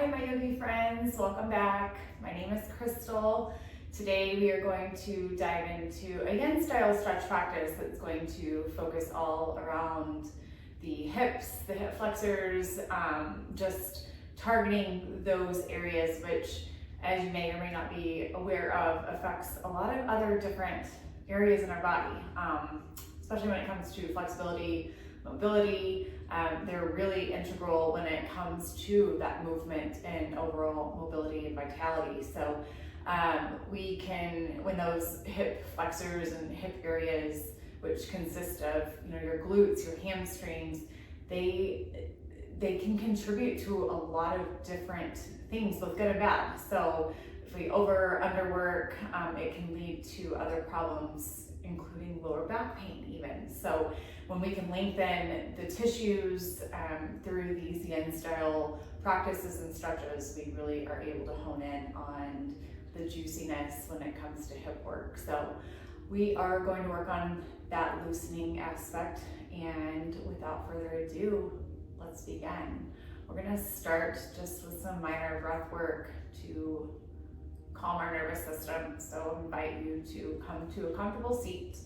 Hi, my yogi friends, welcome back. My name is Crystal. Today we are going to dive into a yin style stretch practice that's going to focus all around the hips, the hip flexors, just targeting those areas which, as you may or may not be aware of, affects a lot of other different areas in our body, especially when it comes to flexibility, mobility. They're really integral when it comes to that movement and overall mobility and vitality. So we can, when those hip flexors and hip areas, which consist of your glutes, your hamstrings, they can contribute to a lot of different things, both good and bad. So if we underwork, it can lead to other problems, including lower back pain even. So when we can lengthen the tissues through these yin style practices and stretches, we really are able to hone in on the juiciness when it comes to hip work. So we are going to work on that loosening aspect, and without further ado, let's begin. We're gonna start just with some minor breath work to calm our nervous system. So I invite you to come to a comfortable seat.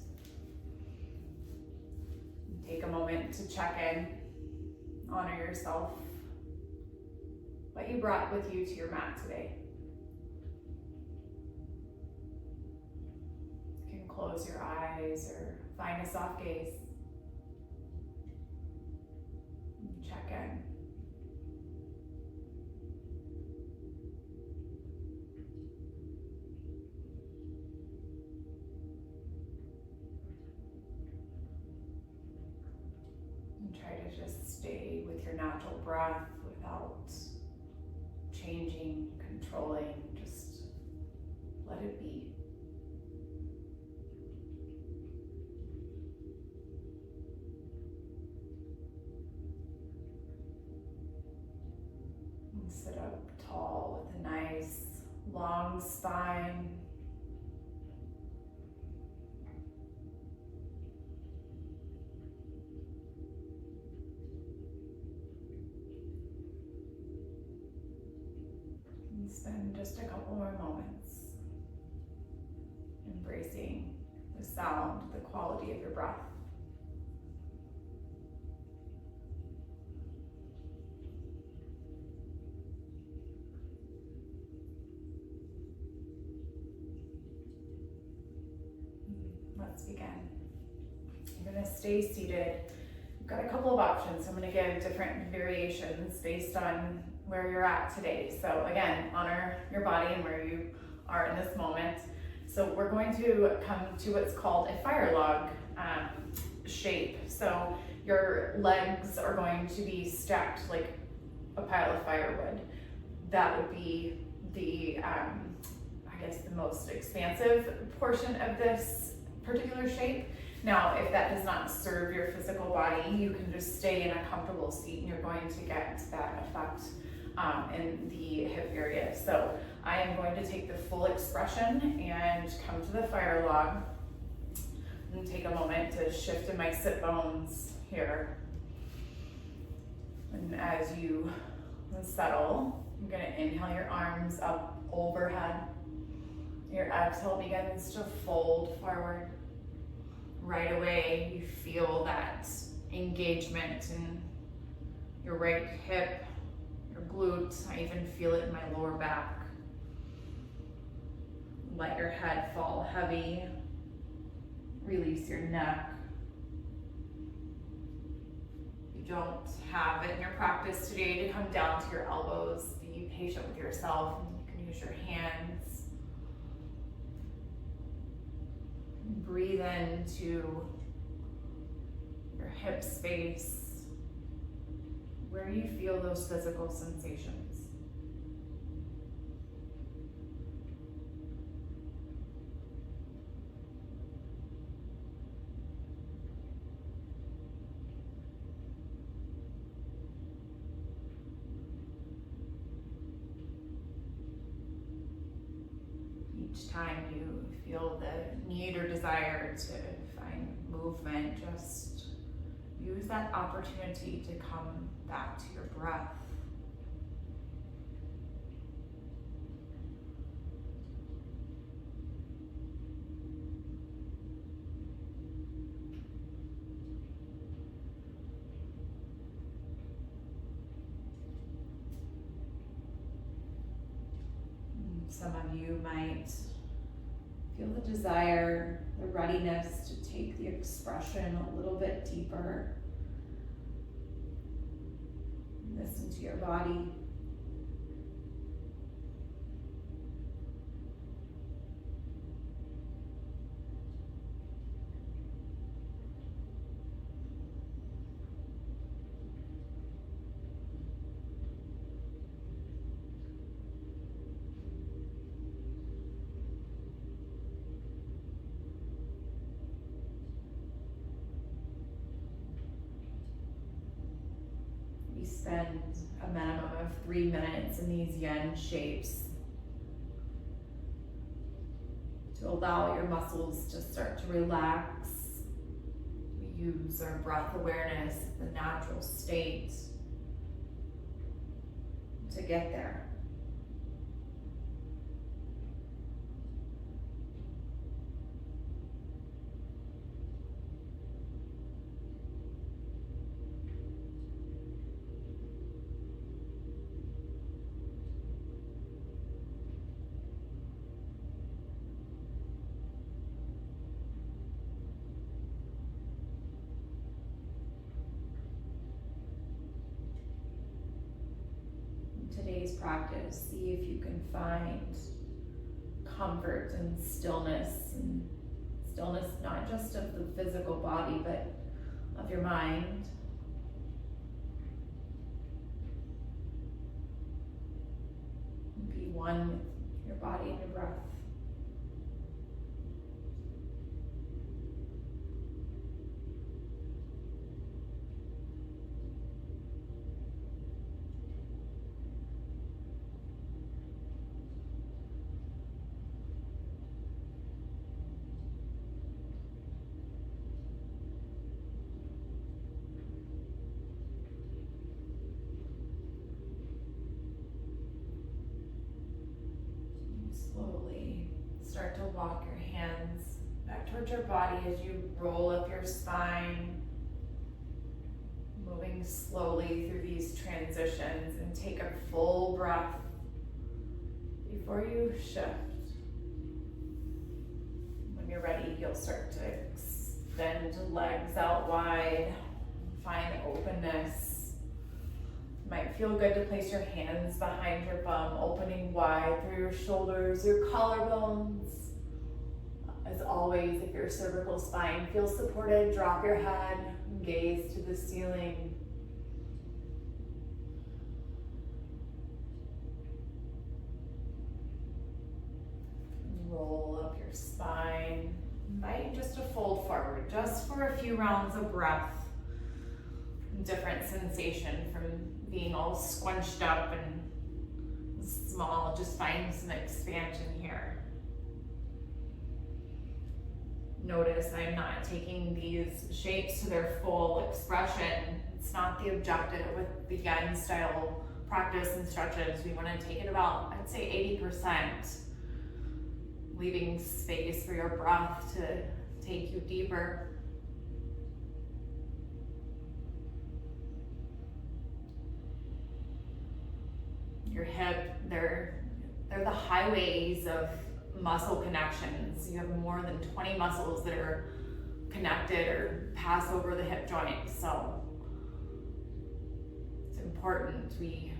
Take a moment to check in, honor yourself, what you brought with you to your mat today. You can close your eyes or find a soft gaze. Check in. Try to just stay with your natural breath without changing, controlling, just let it be. And sit up tall with a nice long spine. Spend just a couple more moments embracing the sound, the quality of your breath. Let's begin. You're going to stay seated. You've got a couple of options. I'm going to give different variations based on where you're at today. So again, honor your body and where you are in this moment. So we're going to come to what's called a fire log shape. So your legs are going to be stacked like a pile of firewood. That would be the, I guess, the most expansive portion of this particular shape. Now, if that does not serve your physical body, you can just stay in a comfortable seat and you're going to get that effect in the hip area. So I am going to take the full expression and come to the fire log and take a moment to shift in my sit bones here. And as you settle, I'm going to inhale your arms up overhead. Your exhale begins to fold forward. Right away, you feel that engagement in your right hip, your glute. I even feel it in my lower back. Let your head fall heavy. Release your neck. If you don't have it in your practice today to come down to your elbows, be patient with yourself. You can use your hands. Breathe into your hip space, where you feel those physical sensations. Each time you feel the need or desire to find movement, just use that opportunity to come back to your breath. Some of you might feel the desire, the readiness to take the expression a little bit deeper. Listen to your body. We spend a minimum of 3 minutes in these yin shapes to allow your muscles to start to relax. We use our breath awareness, the natural state, to get there. Today's practice, see if you can find comfort and stillness not just of the physical body, but of your mind. Be one with your body and your breath. Slowly start to walk your hands back towards your body as you roll up your spine, moving slowly through these transitions, and take a full breath before you shift. When you're ready, you'll start to extend legs out wide, find openness. Might feel good to place your hands behind your bum, opening wide through your shoulders, your collarbones. As always, if your cervical spine feels supported, drop your head, gaze to the ceiling. Roll up your spine. Invite just to fold forward, just for a few rounds of breath. Different sensation from being all squunched up and small, just find some expansion here. Notice I'm not taking these shapes to their full expression. It's not the objective with the yin style practice and stretches. We want to take it about, I'd say 80%, leaving space for your breath to take you deeper. Your hip, they're the highways of muscle connections. You have more than 20 muscles that are connected or pass over the hip joint. So it's important we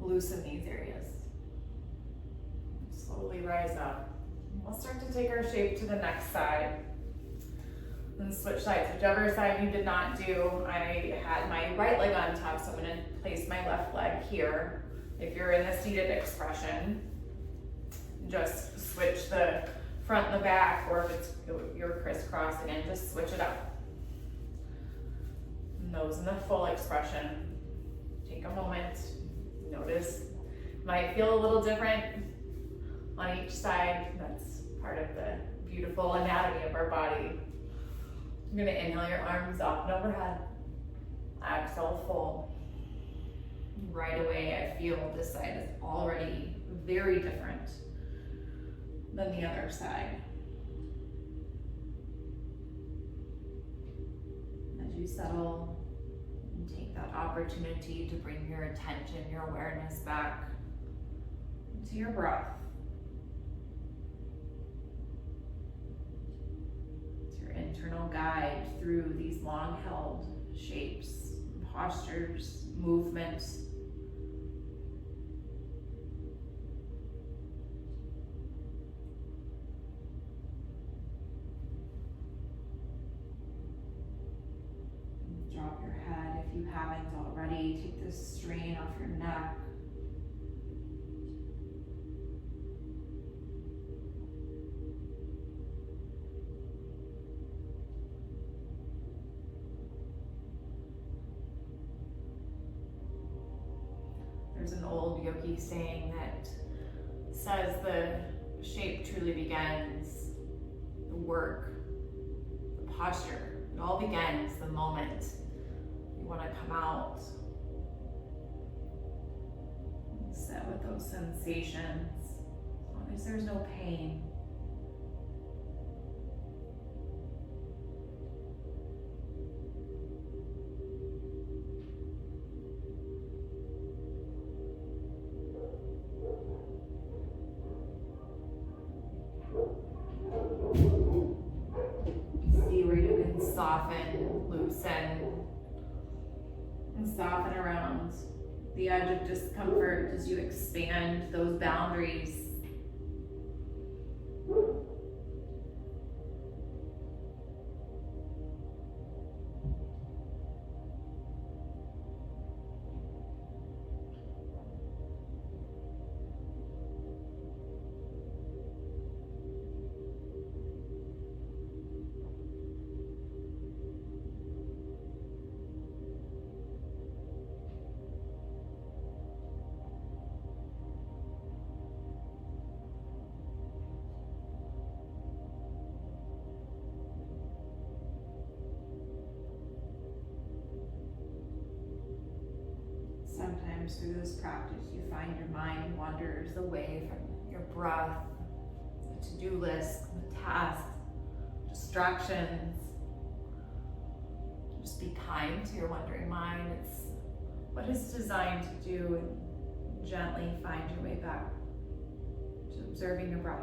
loosen these areas. Slowly rise up. We'll start to take our shape to the next side. And switch sides. Whichever side you did not do, I had my right leg on top, so I'm going to place my left leg here. If you're in the seated expression, just switch the front and the back, or if it's you're crisscrossing and just switch it up. And those in the full expression, take a moment, notice. Might feel a little different on each side. That's part of the beautiful anatomy of our body. You're going to inhale your arms up and overhead. Exhale, full. Right away, I feel this side is already very different than the other side. As you settle and take that opportunity to bring your attention, your awareness back into your breath. It's your internal guide through these long-held shapes, postures, movements. Drop your head if you haven't already. Take the strain off your neck. There's an old yogi saying that says the shape truly begins, the work, the posture. It all begins the moment you want to come out. Sit with those sensations, as long as there's no pain. See where you can soften, loosen, and soften around the edge of discomfort as you expand those boundaries. Sometimes through this practice, you find your mind wanders away from your breath, the to-do list, the tasks, distractions. Just be kind to your wandering mind. It's what it's designed to do, and gently find your way back to observing your breath.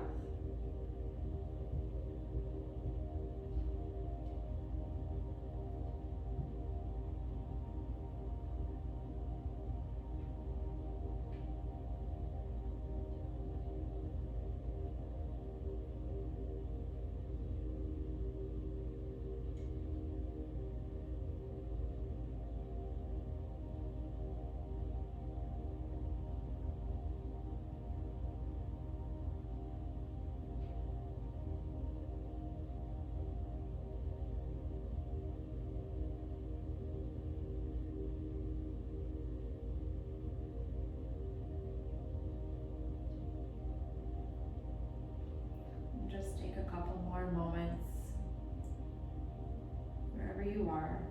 Just take a couple more moments wherever you are.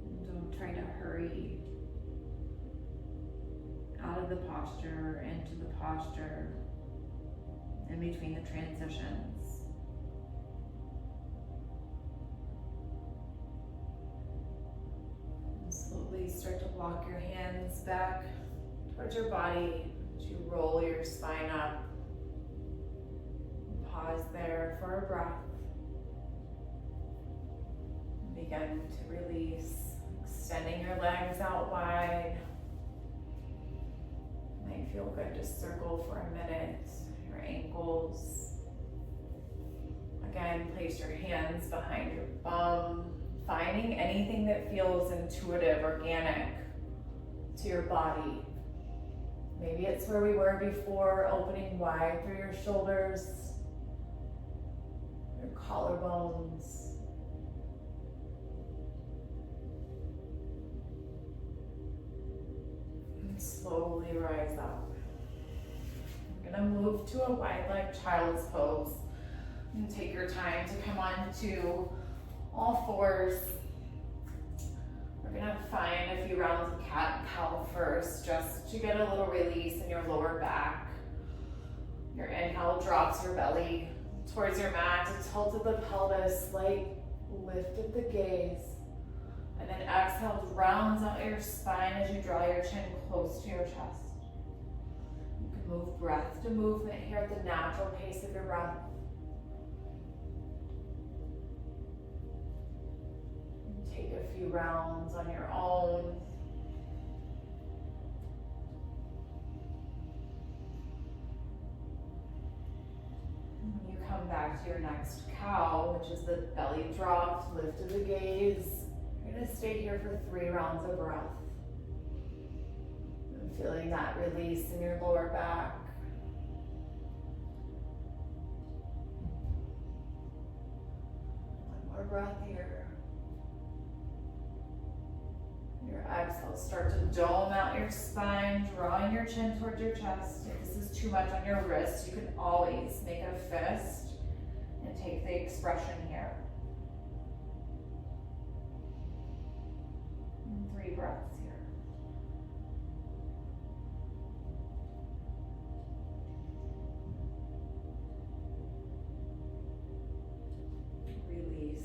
And don't try to hurry out of the posture, into the posture, in between the transitions. And slowly start to walk your hands back towards your body as you roll your spine up. Pause there for a breath. Begin to release, extending your legs out wide. Might feel good to circle for a minute, your ankles. Again, place your hands behind your bum, finding anything that feels intuitive, organic to your body. Maybe it's where we were before, opening wide through your shoulders, your collarbones. And slowly rise up. We're gonna move to a wide leg child's pose. And take your time to come onto all fours. We're gonna find a few rounds of cat and cow first, just to get a little release in your lower back. Your inhale drops your belly towards your mat, a tilt of the pelvis, light lift of the gaze. And then exhale, rounds out your spine as you draw your chin close to your chest. You can move breath to movement here at the natural pace of your breath. And take a few rounds on your own. When you come back to your next cow, which is the belly dropped, lift of the gaze, you're going to stay here for 3 rounds of breath. And feeling that release in your lower back. One more breath here. Your exhale, start to dome out your spine, drawing your chin towards your chest. If this is too much on your wrist, you can always make it a fist and take the expression here. And 3 breaths here. Release.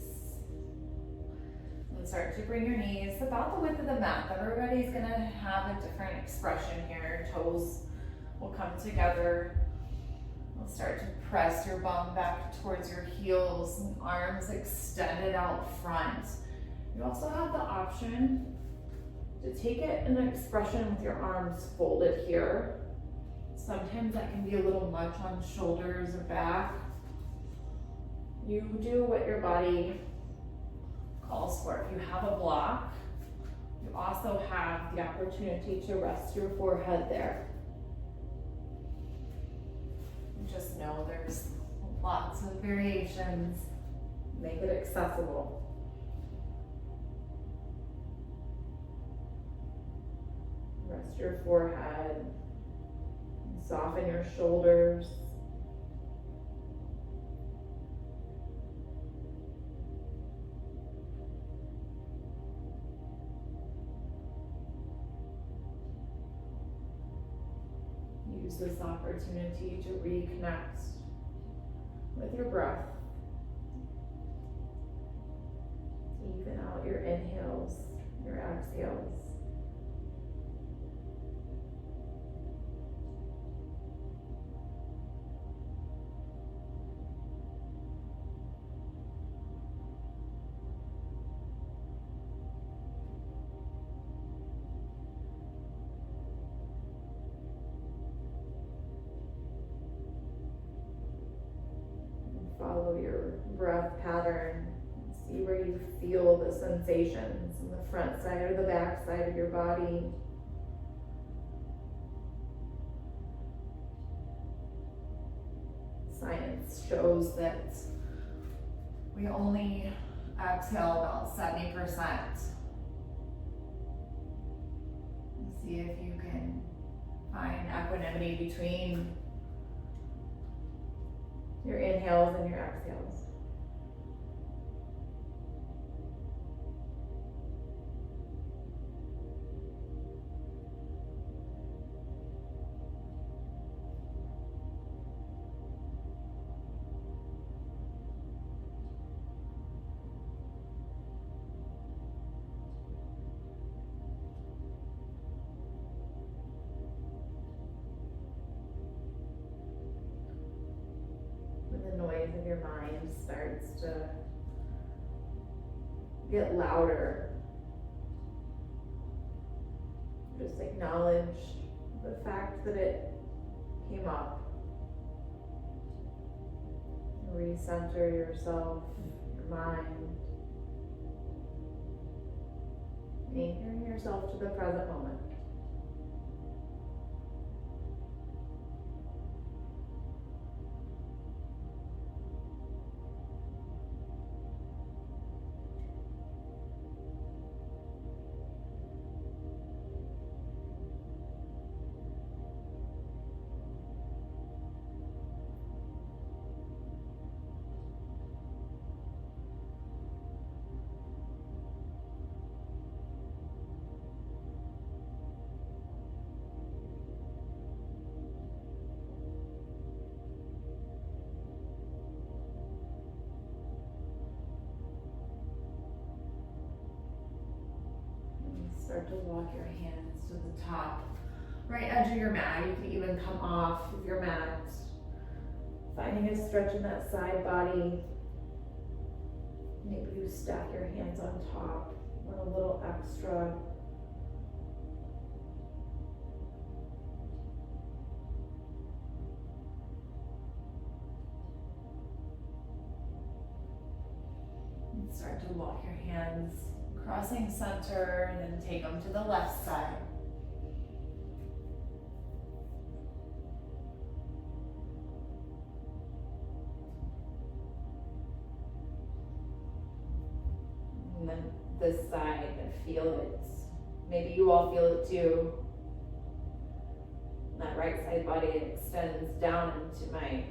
And start to bring your knees about the width of the mat. Everybody's gonna have a different expression here. Toes will come together. We'll start to press your bum back towards your heels and arms extended out front. You also have the option to take it in an expression with your arms folded here. Sometimes that can be a little much on shoulders or back. You do what your body calls for. If you have a block, you also have the opportunity to rest your forehead there. And just know there's lots of variations. Make it accessible. Rest your forehead. Soften your shoulders. Use this opportunity to reconnect with your breath. Even out your inhales, your exhales. Follow your breath pattern. See where you feel the sensations in the front side or the back side of your body. Science shows that we only exhale about 70%. See if you can find equanimity between your inhales and your exhales. Noise of your mind starts to get louder. Just acknowledge the fact that it came up. Recenter yourself, your mind. Anchoring yourself to the present moment. start to walk your hands to the top, right edge of your mat. You can even come off of your mat, finding a stretch in that side body. Maybe you stack your hands on top, want a little extra. And start to walk your hands crossing center, and then take them to the left side. And then this side, and feel it. Maybe you all feel it too. And that right side body extends down into my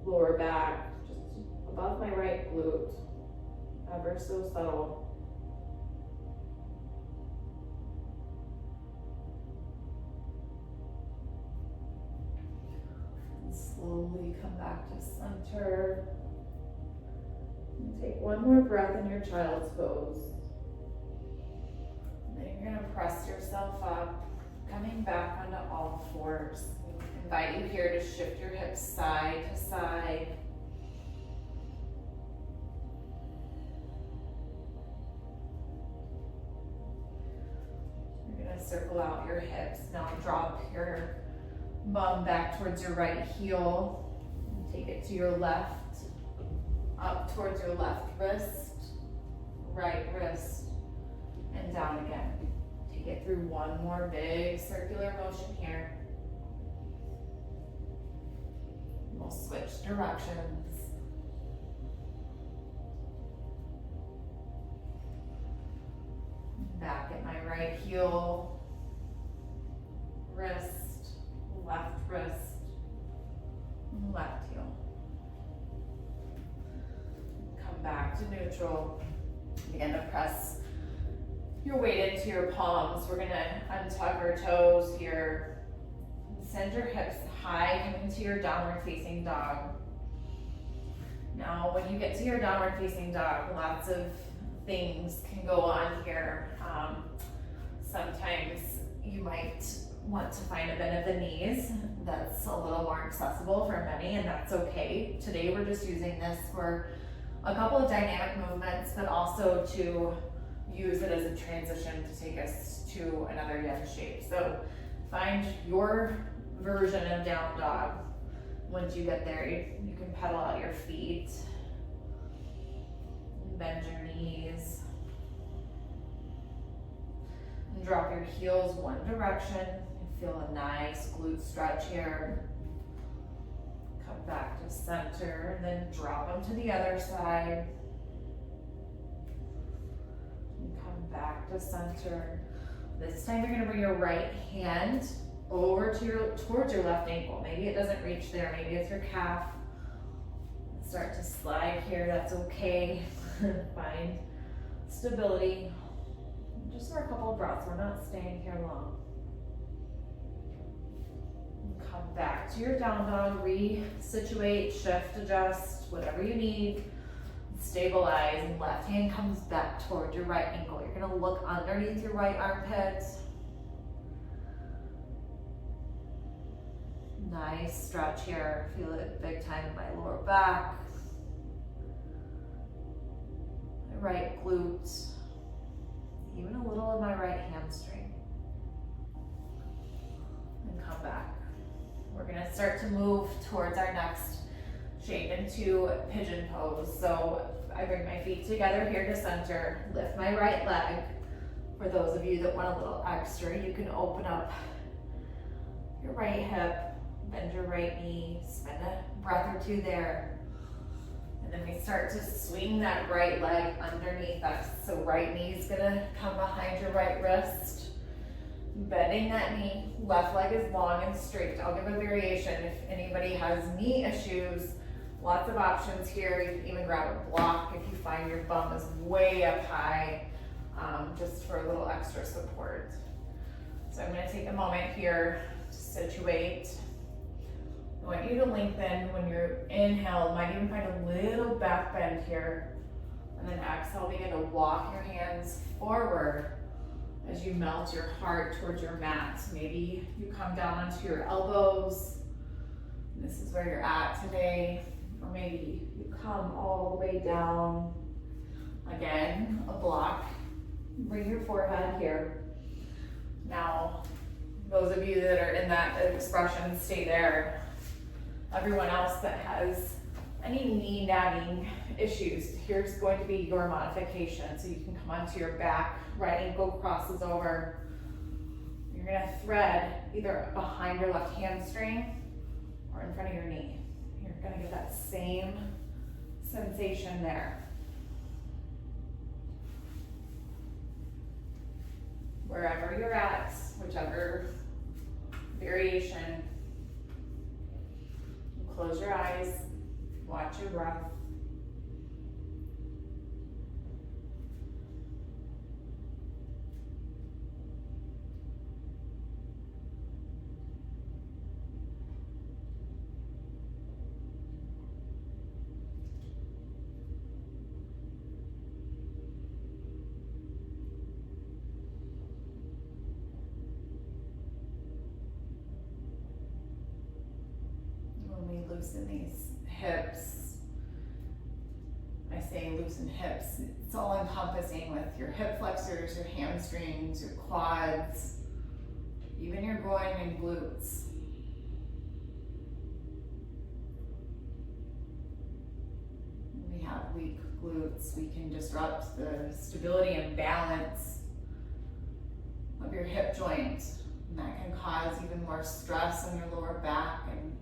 lower back, just above my right glute, ever so subtle. And slowly come back to center. And take one more breath in your child's pose. And then you're going to press yourself up, coming back onto all fours. I invite you here to shift your hips side to side. You're going to circle out your hips. Now drop your bum back towards your right heel. And take it to your left. Up towards your left wrist, right wrist, and down again. Take it through one more big circular motion here. We'll switch directions. Back at my right heel, wrist, left wrist, left heel. Back to neutral. Begin to press your weight into your palms. We're gonna untuck our toes here. Send your hips high, coming to your downward facing dog. Now, when you get to your downward facing dog, lots of things can go on here. Sometimes you might want to find a bend of the knees. That's a little more accessible for many, and that's okay. Today, we're just using this for a couple of dynamic movements, but also to use it as a transition to take us to another yin shape. So find your version of down dog. Once you get there, you can pedal out your feet, bend your knees, and drop your heels one direction. Feel a nice glute stretch here. Come back to center, and then drop them to the other side. And come back to center. This time you're going to bring your right hand over to towards your left ankle. Maybe it doesn't reach there, maybe it's your calf. Start to slide here, that's okay. Find stability. Just for a couple of breaths, we're not staying here long. Come back to your down dog, resituate, shift, adjust, whatever you need. Stabilize, and left hand comes back toward your right ankle. You're gonna look underneath your right armpit. Nice stretch here. Feel it big time in my lower back. My right glute. Even a little in my right hamstring. And come back. We're gonna start to move towards our next shape into pigeon pose. So I bring my feet together here to center, lift my right leg. For those of you that want a little extra, you can open up your right hip, bend your right knee, spend a breath or two there. And then we start to swing that right leg underneath us. So right knee's gonna come behind your right wrist. Bending that knee, left leg is long and straight. I'll give a variation if anybody has knee issues. Lots of options here. You can even grab a block if you find your bum is way up high, just for a little extra support. So I'm going to take a moment here to situate. I want you to lengthen when you're inhale. Might even find a little back bend here. And then exhale, begin to walk your hands forward as you melt your heart towards your mat. Maybe you come down onto your elbows. This is where you're at today. Or maybe you come all the way down. Again, a block. Bring your forehead here. Now, those of you that are in that expression, stay there. Everyone else that has any knee nagging issues, here's going to be your modification. So you can come onto your back, right ankle crosses over. You're gonna thread either behind your left hamstring or in front of your knee. You're gonna get that same sensation there. Wherever you're at, whichever variation, close your eyes, watch your breath. Loosen these hips. I say loosen hips. It's all encompassing with your hip flexors, your hamstrings, your quads, even your groin and glutes. When we have weak glutes, we can disrupt the stability and balance of your hip joint, and that can cause even more stress on your lower back and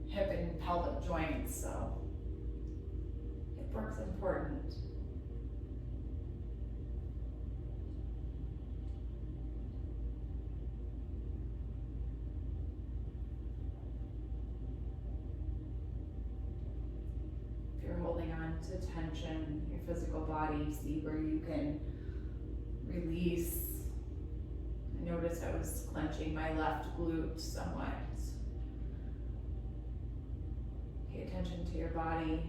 hip and pelvic joints. So hip work's important. If you're holding on to tension in your physical body, see where you can release. I noticed I was clenching my left glute somewhat. Pay attention to your body.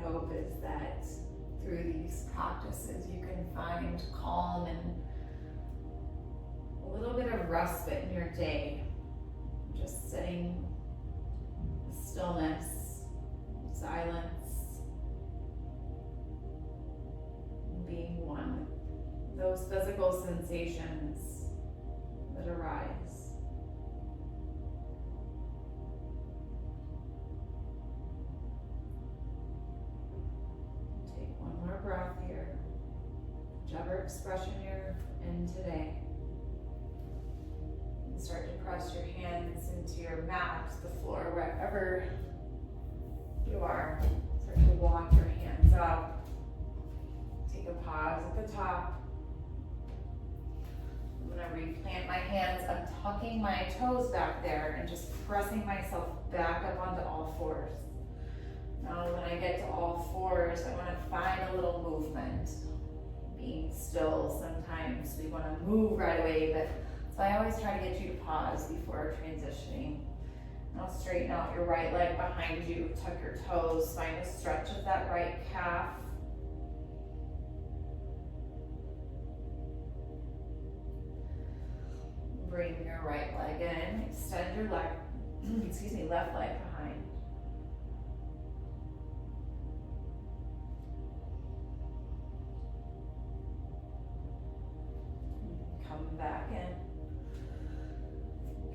Hope is that through these practices you can find calm and a little bit of respite in your day. Just sitting in stillness, silence, and being one with those physical sensations that arise. Breath here, whichever expression you're in today. And start to press your hands into your mat, the floor, wherever you are. Start to walk your hands up. Take a pause at the top. I'm going to replant my hands. I'm tucking my toes back there and just pressing myself back up onto all fours. Now when I get to all fours, I want to find a little movement. Being still, sometimes we want to move right away, but so I always try to get you to pause before transitioning. Now straighten out your right leg behind you, tuck your toes, find a stretch of that right calf. Bring your right leg in, extend your leg, left leg behind. Come back in.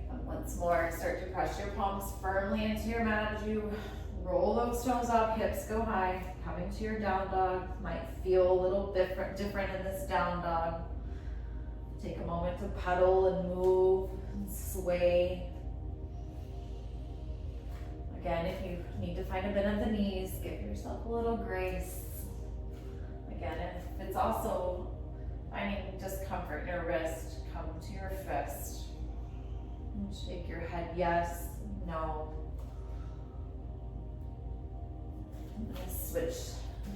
Come Once more, start to press your palms firmly into your mat as you roll those toes up, hips go high, coming to your down dog. Might feel a little different in this down dog. Take a moment to pedal and move and sway. Again, if you need to find a bend of the knees, give yourself a little grace. Again, if it's also finding discomfort in your wrist, come to your fist. And shake your head yes, no. I'm going to switch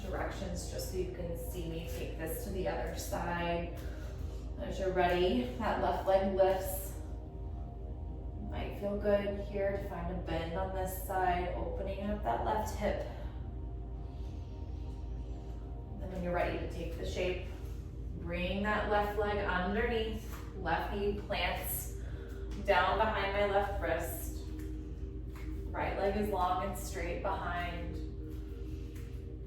directions just so you can see me take this to the other side. As you're ready, that left leg lifts. Might feel good here to find a bend on this side, opening up that left hip. And when you're ready to take the shape, bring that left leg underneath, left knee plants down behind my left wrist. Right leg is long and straight behind.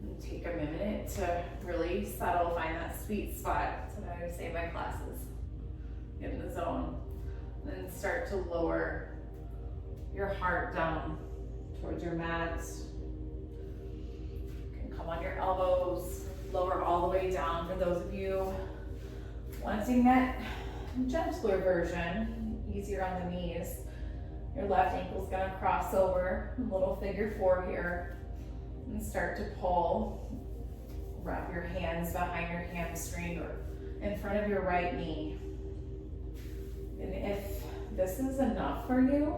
And take a minute to really settle, find that sweet spot. That's what I always say in my classes. Get in the zone. And then start to lower your heart down towards your mat. You can come on your elbows, lower all the way down. For those of you wanting that gentler version, easier on the knees, your left ankle's gonna cross over, a little figure four here, and start to pull. Wrap your hands behind your hamstring or in front of your right knee. And if this is enough for you,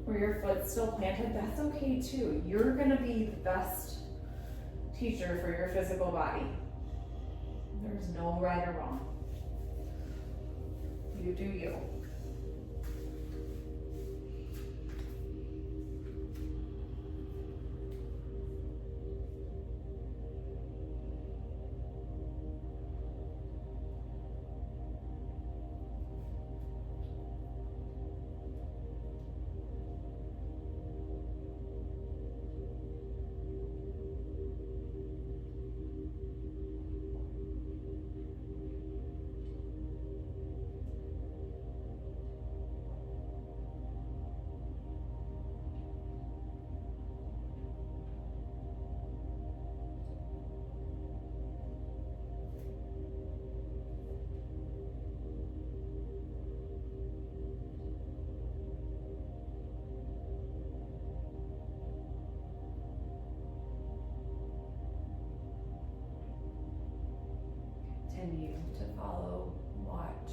where your foot's still planted, that's okay too. You're gonna be the best teacher for your physical body. There's no right or wrong. You do you. Continue to follow, watch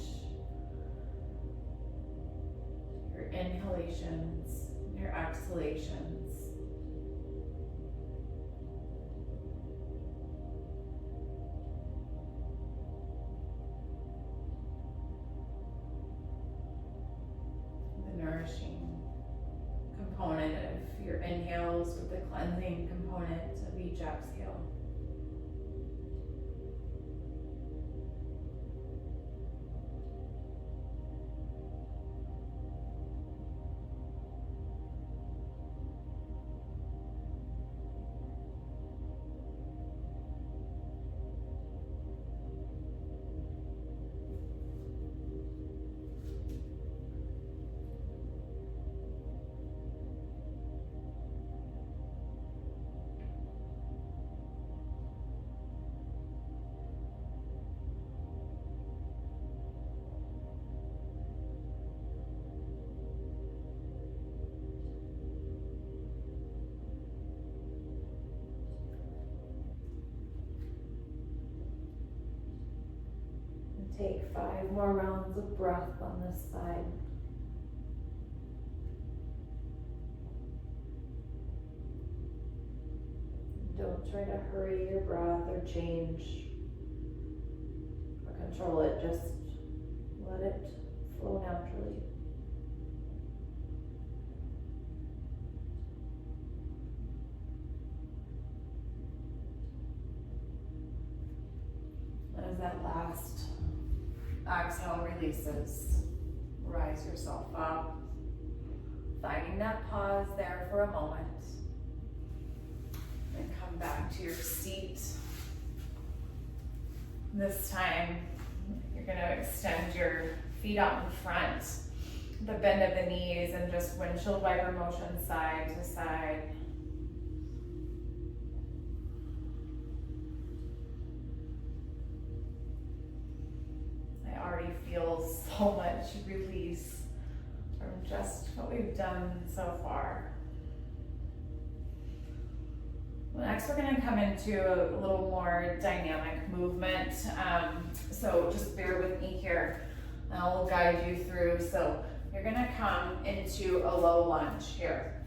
your inhalations, your exhalations. The nourishing component of your inhales with the cleansing component of each exhale. Take 5 more rounds of breath on this side. Don't try to hurry your breath or change or control it. Just let it flow naturally. As that last exhale releases, rise yourself up, finding that pause there for a moment, and come back to your seat. This time, you're going to extend your feet out in front, the bend of the knees and just windshield wiper motion side to side. I already feel so much release from just what we've done so far. Next, we're going to come into a little more dynamic movement. So just bear with me here. I'll guide you through. So you're going to come into a low lunge here,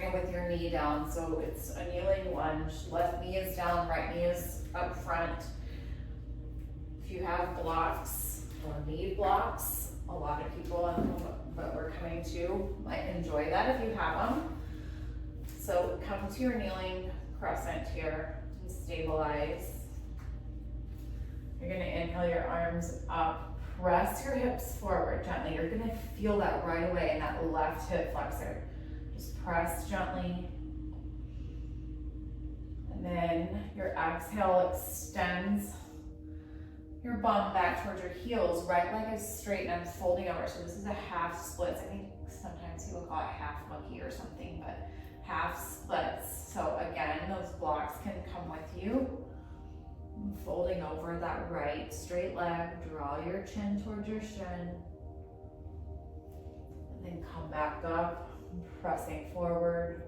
and with your knee down. So it's a kneeling lunge. Left knee is down, right knee is up front. If you have blocks or need blocks, a lot of people that we're coming to might enjoy that if you have them. So come to your kneeling crescent here and stabilize. You're going to inhale your arms up, press your hips forward gently. You're going to feel that right away in that left hip flexor. Just press gently. And then your exhale extends your bum back towards your heels. Right leg is straight and I'm folding over. So this is a half splits. I think sometimes people call it half monkey or something, but half splits. So again, those blocks can come with you. Folding over that right straight leg, draw your chin towards your shin. And then come back up, pressing forward.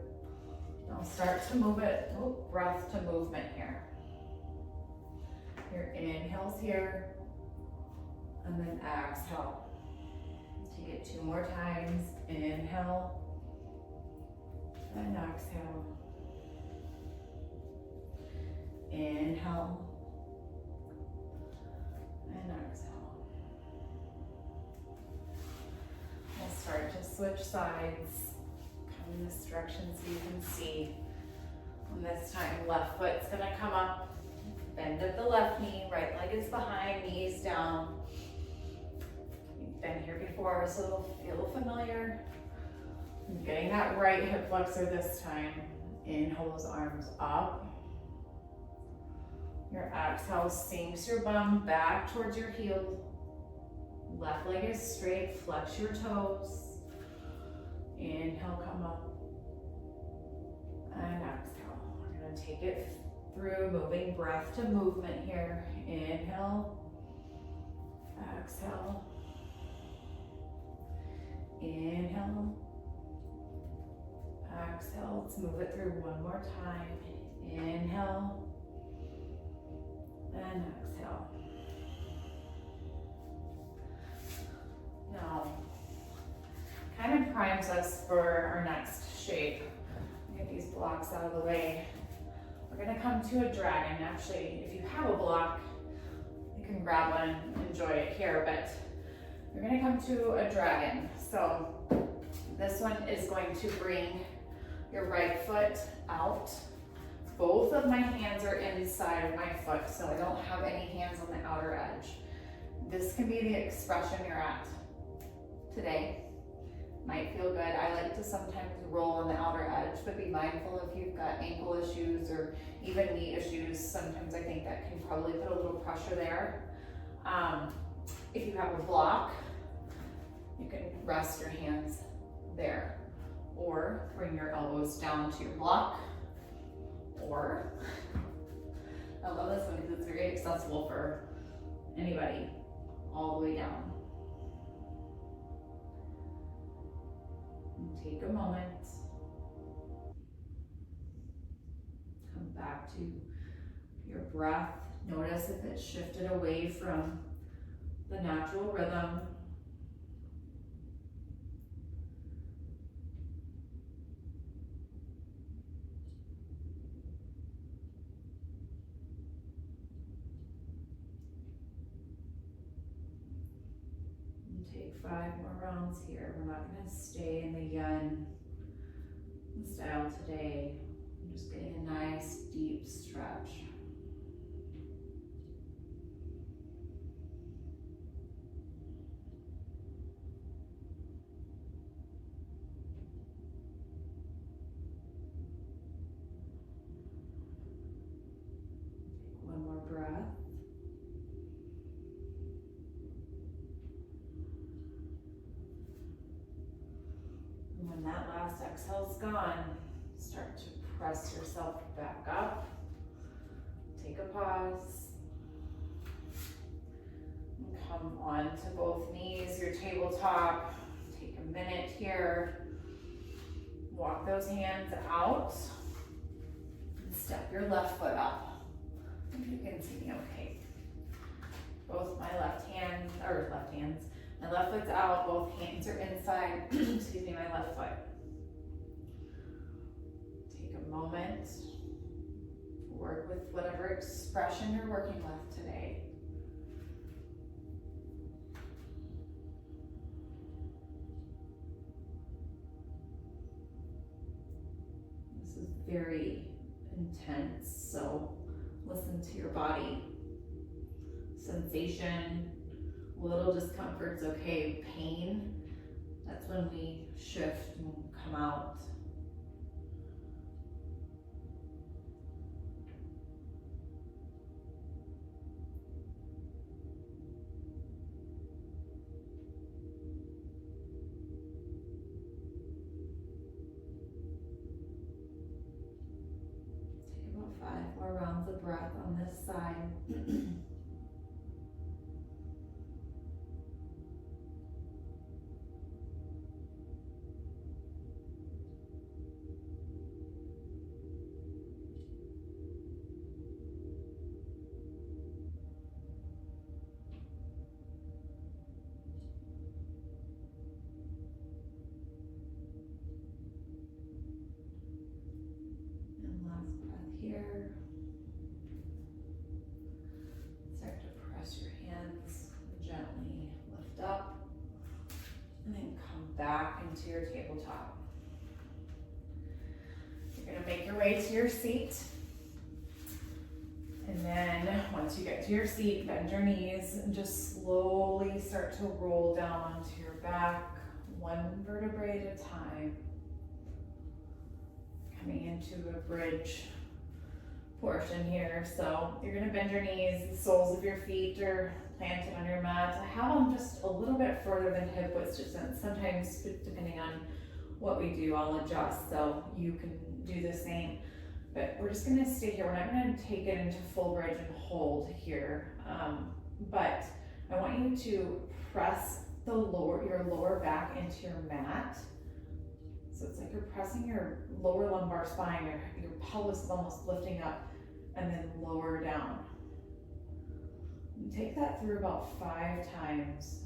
Now start to move it, breath to movement here. Your inhales here, and then exhale. Take it 2 more times. Inhale, and exhale. Inhale, and exhale. We'll start to switch sides. Come in this direction so you can see. And this time, left foot's gonna come up. Bend of the left knee, right leg is behind, knees down. You've been here before, so it'll feel familiar. Getting that right hip flexor this time. Inhale those arms up. Your exhale sinks your bum back towards your heel. Left leg is straight, flex your toes. Inhale, come up. And exhale. We're gonna take it through, moving breath to movement here. Inhale, exhale. Inhale, exhale. Let's move it through one more time. Inhale, and exhale. Now, kind of primes us for our next shape. Get these blocks out of the way. We're gonna come to a dragon. Actually, if you have a block, you can grab one and enjoy it here, but you're gonna come to a dragon. So this one is going to bring your right foot out. Both of my hands are inside of my foot, so I don't have any hands on the outer edge. This can be the expression you're at today. Might feel good. I like to sometimes roll on the outer edge, but be mindful if you've got ankle issues or even knee issues. Sometimes I think that can probably put a little pressure there. If you have a block, you can rest your hands there, or bring your elbows down to your block, or I love this one because it's very accessible for anybody, all the way down. And take a moment, come back to your breath. Notice if it's shifted away from the natural rhythm. Take 5 more rounds here. We're not going to stay in the yin style today. I'm just getting a nice deep stretch. Take one more breath. When that last exhale's gone, start to press yourself back up. Take a pause. And come on to both knees, your tabletop. Take a minute here. Walk those hands out. And step your left foot up. If you can see me okay. Both my my left foot's out, both hands are inside, excuse me, my left foot. Take a moment, work with whatever expression you're working with today. This is very intense, so listen to your body. Sensation, little discomfort's okay. Pain, that's when we shift and come out. Take about 5 more rounds of breath on this side. Here. Start to press your hands, gently lift up, and then come back into your tabletop. You're going to make your way to your seat. And then once you get to your seat, bend your knees and just slowly start to roll down onto your back, one vertebrae at a time. Coming into a bridge portion here. So you're going to bend your knees, the soles of your feet are planted on your mat. I have them just a little bit further than hip width distance. Sometimes, depending on what we do, I'll adjust so you can do the same. But we're just going to stay here. We're not going to take it into full bridge and hold here. But I want you to press your lower back into your mat. So it's like you're pressing your lower lumbar spine, your pelvis is almost lifting up, and then lower down. And take that through about 5 times.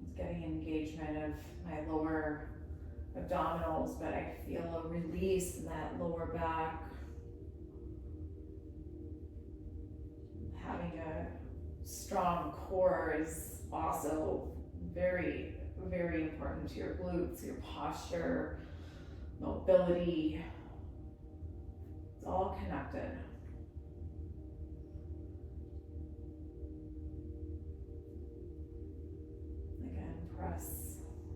It's getting engagement of my lower abdominals, but I feel a release in that lower back. Having a strong core is also very, very important to your glutes, your posture, mobility. It's all connected. Again, press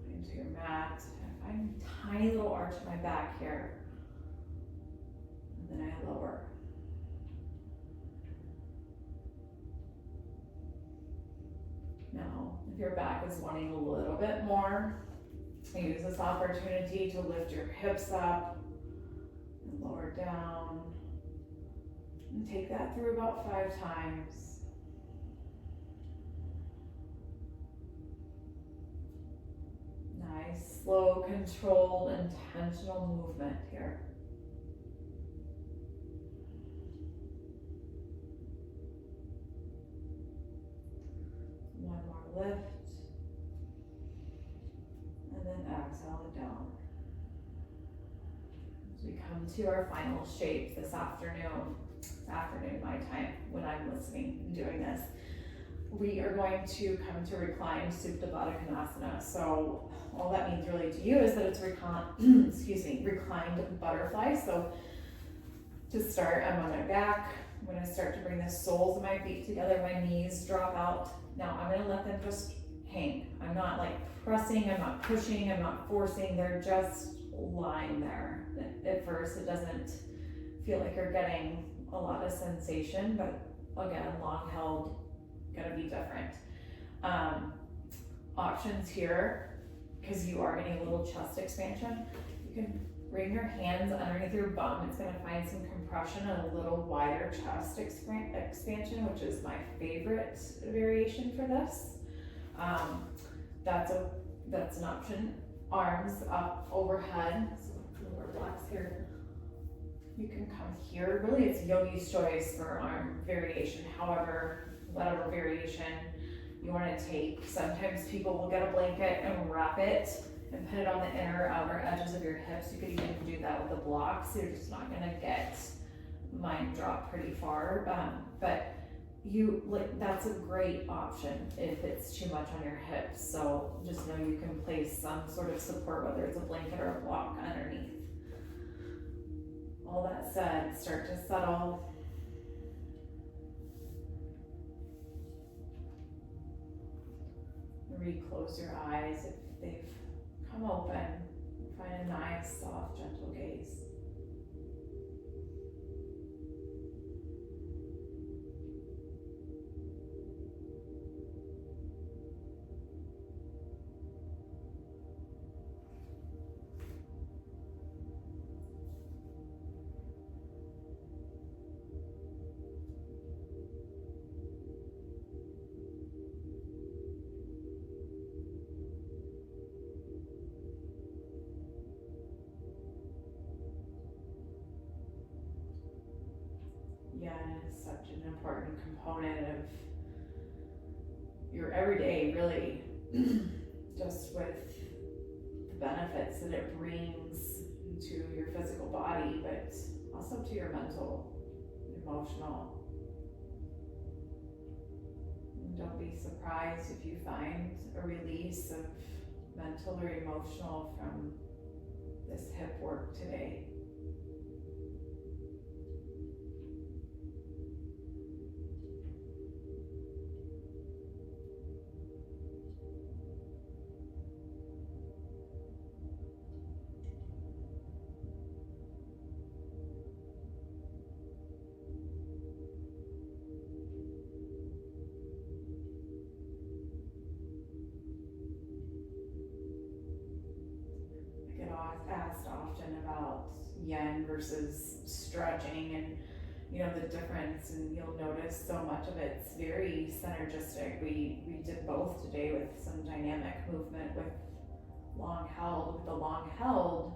into your mat. I find a tiny little arch in my back here. And then I lower. Now, if your back is wanting a little bit more, use this opportunity to lift your hips up and lower down. And take that through about 5 times. Nice, slow, controlled, intentional movement here. One more lift. And then exhale it down. As we come to our final shape this afternoon my time when I'm listening and doing this, we are going to come to reclined Supta Baddha Konasana. So all that means really to you is that it's reclined butterfly. So to start, I'm on my back. I'm going to start to bring the soles of my feet together. My knees drop out. Now I'm going to let them just hang. I'm not like pressing, I'm not pushing, I'm not forcing. They're just lying there. At first, it doesn't feel like you're getting a lot of sensation, but again, long held, gonna be different. options here, because you are getting a little chest expansion. You can bring your hands underneath your bum. It's going to find some compression and a little wider chest expansion, which is my favorite variation for this. That's an option. Arms up overhead. So lower blocks here. You can come here. Really, it's yogi's choice for arm variation. However, whatever variation you want to take. Sometimes people will get a blanket and wrap it and put it on the inner outer edges of your hips. You could even do that with the blocks. You're just not going to get mine drop pretty far. But that's a great option if it's too much on your hips. So just know you can place some sort of support, whether it's a blanket or a block underneath. All that said, start to settle. Reclose your eyes if they've come open. Find a nice, soft, gentle gaze. Yin is such an important component of your everyday, really, just with the benefits that it brings to your physical body, but also to your mental, emotional. And don't be surprised if you find a release of mental or emotional from this hip work today. Asked often about yin versus stretching and the difference, and you'll notice so much of it's very synergistic. We did both today with some dynamic movement with long held. With the long held,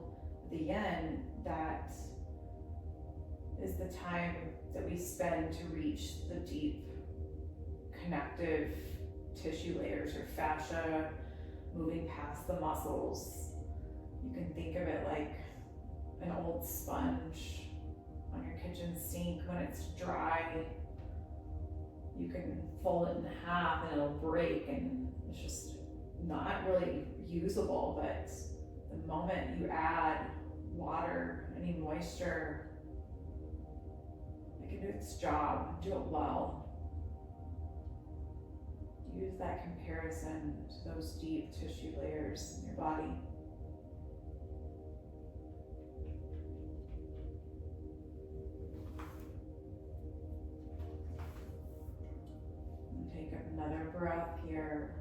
the yin, that is the time that we spend to reach the deep connective tissue layers or fascia, moving past the muscles. You can think of it like an old sponge on your kitchen sink. When it's dry, you can fold it in half and it'll break and it's just not really usable. But the moment you add water, any moisture, it can do its job, do it well. Use that comparison to those deep tissue layers in your body. Take another breath here.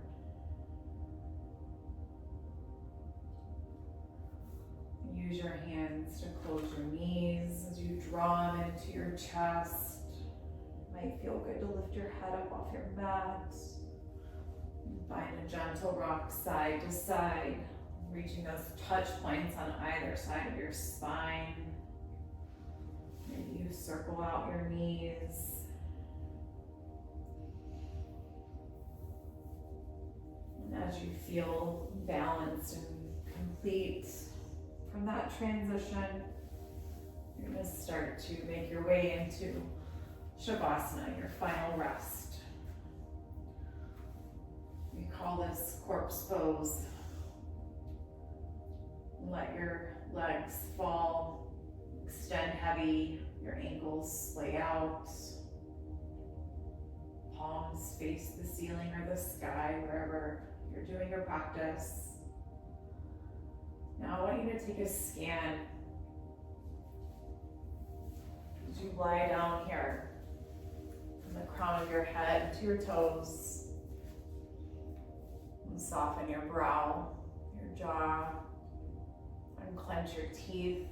Use your hands to close your knees as you draw them into your chest. It might feel good to lift your head up off your mat. Find a gentle rock side to side, reaching those touch points on either side of your spine. Maybe you circle out your knees. And as you feel balanced and complete from that transition, you're going to start to make your way into Shavasana, your final rest. We call this corpse pose. Let your legs fall, extend heavy, your ankles splay out, palms face the ceiling or the sky, wherever you're doing your practice. Now I want you to take a scan as you lie down here from the crown of your head to your toes. And soften your brow, your jaw, unclench your teeth.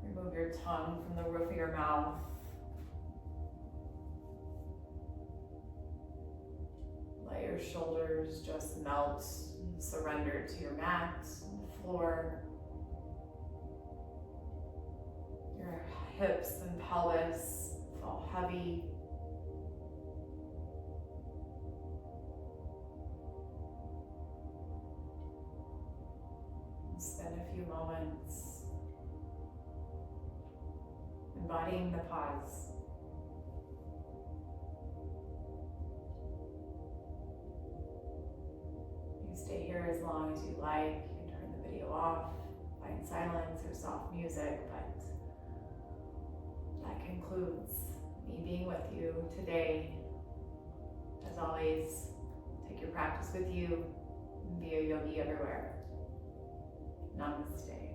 Remove your tongue from the roof of your mouth. Let your shoulders just melt and surrender to your mat and the floor. Your hips and pelvis feel heavy. And spend a few moments embodying the pause. You stay here as long as you like. You can turn the video off, find silence or soft music, but that concludes me being with you today. As always, take your practice with you and be a yogi everywhere. Namaste.